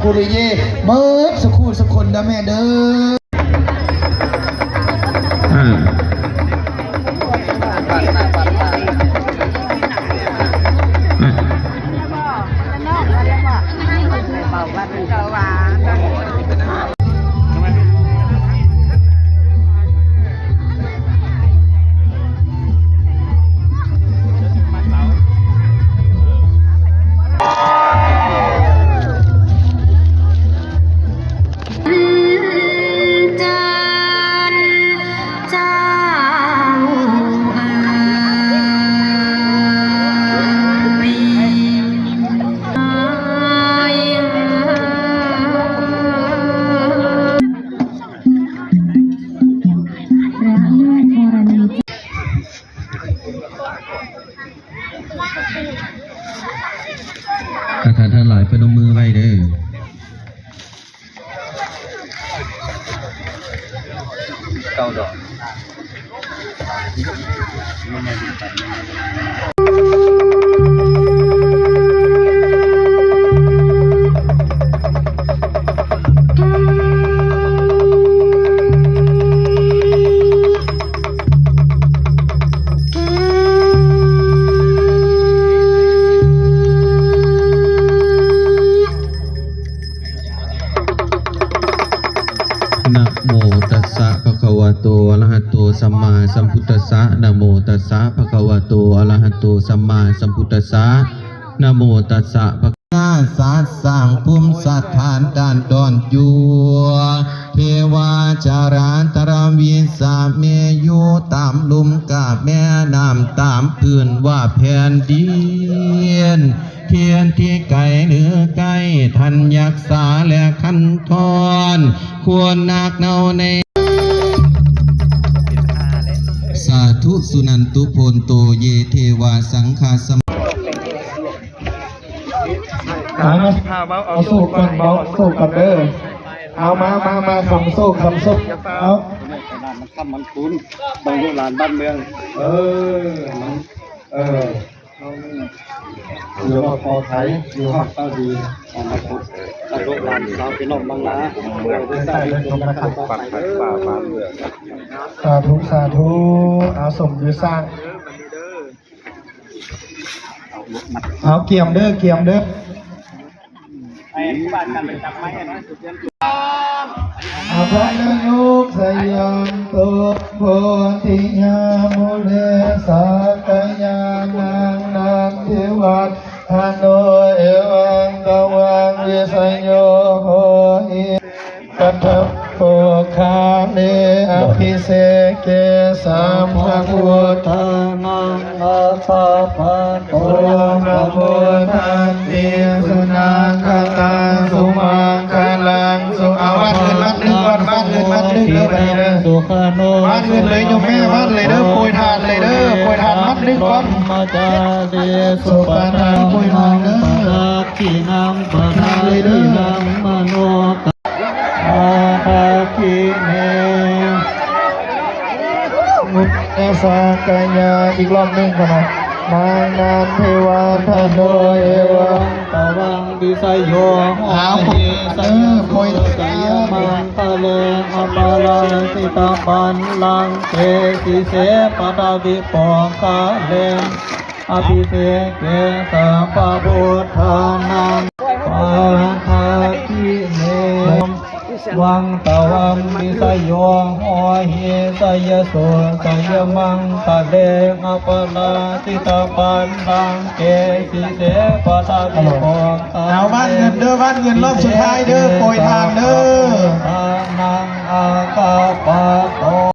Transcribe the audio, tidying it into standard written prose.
กุริเยเมิดสุขุสุคนนะแม่เด้ท่านทั้งหลายพนมมือไว้เด้อเก้าดอกนะโมตัสสะภะคะวะโตอะระหะโตสัมมาสัมพุทธัสสะนะโมตัสสะภะคะวะโตอะระหะโตสัมมาสัมพุทธัสสะนะโมตัสสะภะนาสาสร้างภูมิสถานด้านดอนยัวเทวาจาราตรวิสาเมยุตามลุมกาแม่น้ำตามพื้นว่าแผ่นดินเทียนที่ไกลหรือใกล้ทันยักษาและขันทอนควรนักเนาในสาธุสุนันตุโพนโตเยเทวาสังฆาสมเอาโซ่กันเบาโซ่กันเด้อเอามาคำโซ่เอามันทำมันคุ้นบางลูกหลานบ้านเมืองอยู่ว่าพอไทยอยู่ว่าเต้าดีมาพุทธลูกหลานสาวพี่น้องบางนาได้เลยชมนะครับสาธุเอาสมยืสร้างเอาเกี่ยมเด้อไอ้บ้านกันไปจับไม้นะสุดยอดอาภะนังโยกสยามตุโพธิญาโมเลสากยานังเทวัตหาโนเอวังกวังวิสัยโยโหหิกัตถะโภคาเนอภิเสเกสัมภะพุทธานังอาสาภะโตนะโมทันติสุนังคตังสุมังคลังสุอาวัดดึงเลยไปเลยสุขโนวัดดึงเลยโยมแม่วัดเลยเด้อโปรยทานเลยเด้อโปรยทานวัดดึงก่อนมาจาเดสุปนังโปรยทานเด้อขีนังปะนาเลยเด้อมโนอาภาคิเนมุตเอสากายาอีกรอบนึงก่อนนะนางนามเทวาทาโดเอวังตวังดิสยโยอาหิสัยโพยสยมังคะเลอปาลาสิตาปันลังเกสิเสปตาวิปองคาเลอภิเสกเกสัมปะพุทธานังปาภาคิเนวังตวังมิสยองโอหิสยโสสยมังตะเดงอปลาติตาปันตังเกสิเสปตาวิปองเอาบ้านเงินเด้อบ้านเงินรอบสุดท้ายเด้อโปรยทานเด้อทานังอากาปะโต